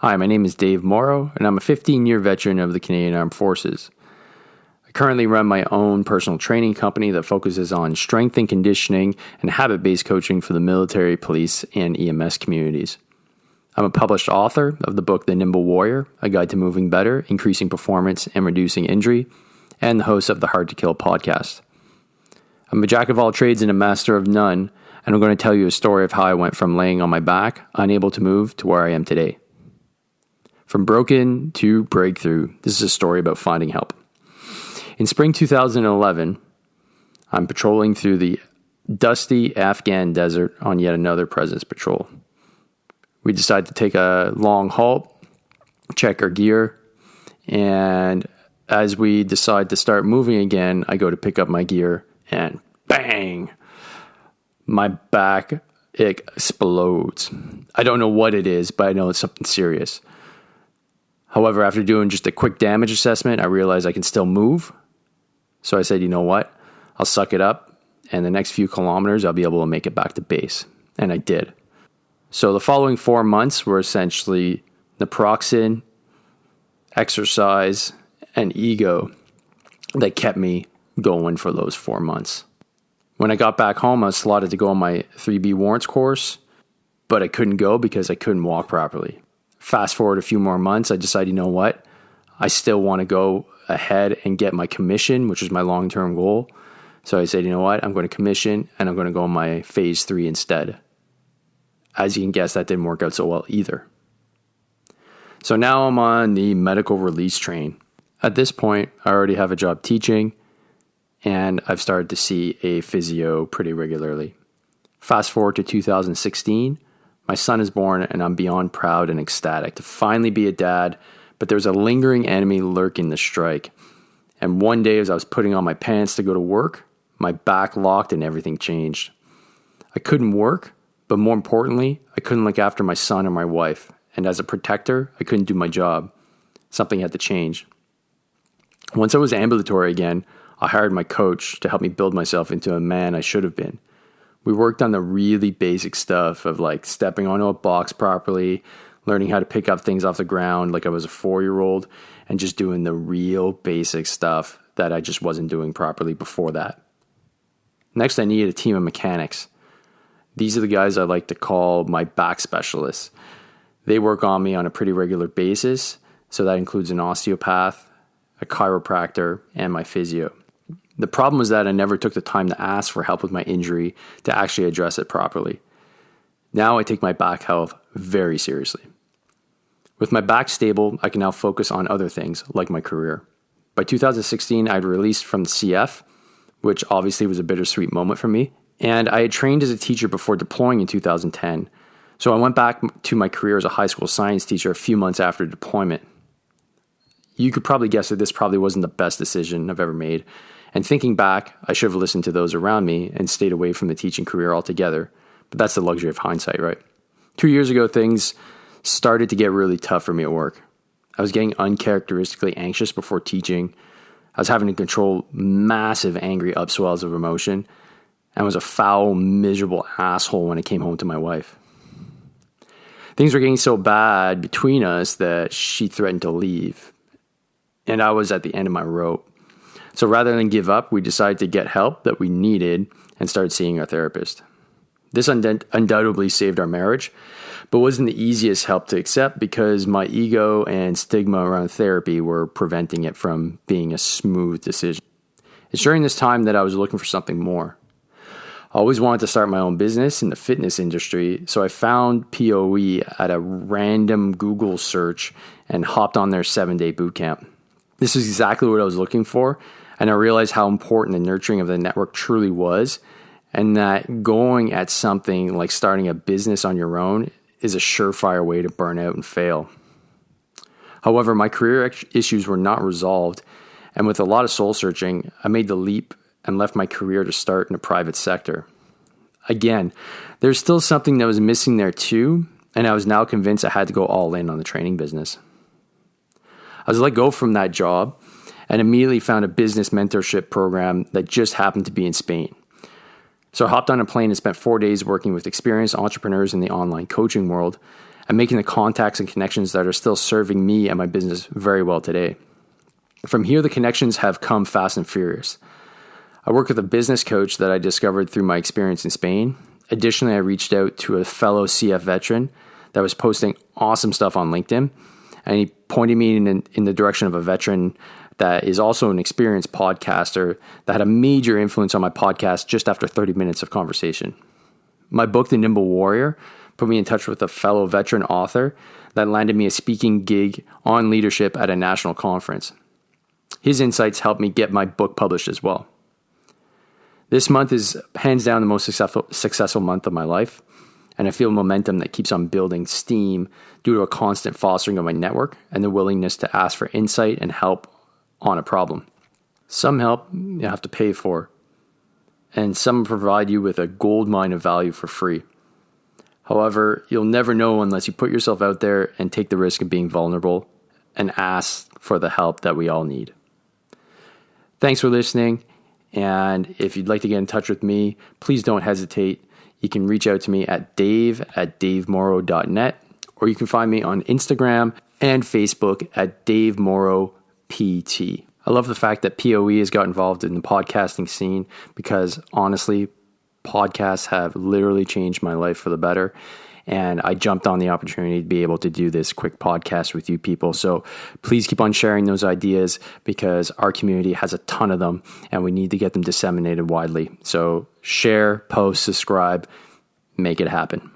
Hi, my name is Dave Morrow, and I'm a 15-year veteran of the Canadian Armed Forces. I currently run my own personal training company that focuses on strength and conditioning and habit-based coaching for the military, police, and EMS communities. I'm a published author of the book The Nimble Warrior, A Guide to Moving Better, Increasing Performance, and Reducing Injury, and the host of the Hard to Kill podcast. I'm a jack of all trades and a master of none, and I'm going to tell you a story of how I went from laying on my back, unable to move, to where I am today. From broken to breakthrough, this is a story about finding help. In spring 2011, I'm patrolling through the dusty Afghan desert on yet another presence patrol. We decide to take a long halt, check our gear, and as we decide to start moving again, I go to pick up my gear and bang! My back explodes. I don't know what it is, but I know it's something serious. However, after doing just a quick damage assessment, I realized I can still move. So I said, you know what? I'll suck it up, and the next few kilometers, I'll be able to make it back to base. And I did. So the following 4 months were essentially naproxen, exercise, and ego that kept me going for those 4 months. When I got back home, I was slotted to go on my 3B warrants course, but I couldn't go because I couldn't walk properly. Fast forward a few more months, I decided, you know what? I still want to go ahead and get my commission, which is my long-term goal. So I said, you know what? I'm going to commission and I'm going to go on my phase 3 instead. As you can guess, that didn't work out so well either. So now I'm on the medical release train. At this point, I already have a job teaching and I've started to see a physio pretty regularly. Fast forward to 2016. My son is born, and I'm beyond proud and ecstatic to finally be a dad, but there's a lingering enemy lurking the strike. And one day as I was putting on my pants to go to work, my back locked and everything changed. I couldn't work, but more importantly, I couldn't look after my son or my wife. And as a protector, I couldn't do my job. Something had to change. Once I was ambulatory again, I hired my coach to help me build myself into a man I should have been. We worked on the really basic stuff of like stepping onto a box properly, learning how to pick up things off the ground like I was a 4-year-old, and just doing the real basic stuff that I just wasn't doing properly before that. Next, I needed a team of mechanics. These are the guys I like to call my back specialists. They work on me on a pretty regular basis, so that includes an osteopath, a chiropractor, and my physio. The problem was that I never took the time to ask for help with my injury to actually address it properly. Now I take my back health very seriously. With my back stable, I can now focus on other things like my career. By 2016, I'd released from the CF, which obviously was a bittersweet moment for me, and I had trained as a teacher before deploying in 2010. So I went back to my career as a high school science teacher a few months after deployment. You could probably guess that this probably wasn't the best decision I've ever made. And thinking back, I should have listened to those around me and stayed away from the teaching career altogether. But that's the luxury of hindsight, right? 2 years ago, things started to get really tough for me at work. I was getting uncharacteristically anxious before teaching. I was having to control massive angry upswells of emotion. And was a foul, miserable asshole when it came home to my wife. Things were getting so bad between us that she threatened to leave. And I was at the end of my rope. So rather than give up, we decided to get help that we needed and started seeing our therapist. This undoubtedly saved our marriage, but wasn't the easiest help to accept because my ego and stigma around therapy were preventing it from being a smooth decision. It's during this time that I was looking for something more. I always wanted to start my own business in the fitness industry, so I found POE at a random Google search and hopped on their 7-day boot camp. This is exactly what I was looking for. And I realized how important the nurturing of the network truly was, and that going at something like starting a business on your own is a surefire way to burn out and fail. However, my career issues were not resolved, and with a lot of soul searching, I made the leap and left my career to start in the private sector. Again, there's still something that was missing there too, and I was now convinced I had to go all in on the training business. I was let go from that job and immediately found a business mentorship program that just happened to be in Spain. So I hopped on a plane and spent 4 days working with experienced entrepreneurs in the online coaching world. and making the contacts and connections that are still serving me and my business very well today. From here, the connections have come fast and furious. I work with a business coach that I discovered through my experience in Spain. Additionally, I reached out to a fellow CF veteran that was posting awesome stuff on LinkedIn, and he pointed me in the direction of a veteran that is also an experienced podcaster that had a major influence on my podcast just after 30 minutes of conversation. My book, The Nimble Warrior, put me in touch with a fellow veteran author that landed me a speaking gig on leadership at a national conference. His insights helped me get my book published as well. This month is hands down the most successful month of my life, and I feel momentum that keeps on building steam due to a constant fostering of my network and the willingness to ask for insight and help on a problem. Some help you have to pay for, and some provide you with a gold mine of value for free. However, you'll never know unless you put yourself out there and take the risk of being vulnerable and ask for the help that we all need. Thanks for listening, and if you'd like to get in touch with me, please don't hesitate. You can reach out to me at dave@davemorrow.net, or you can find me on Instagram and Facebook at Dave Morrow PT. I love the fact that POE has got involved in the podcasting scene because honestly, podcasts have literally changed my life for the better. And I jumped on the opportunity to be able to do this quick podcast with you people. So please keep on sharing those ideas because our community has a ton of them and we need to get them disseminated widely. So share, post, subscribe, make it happen.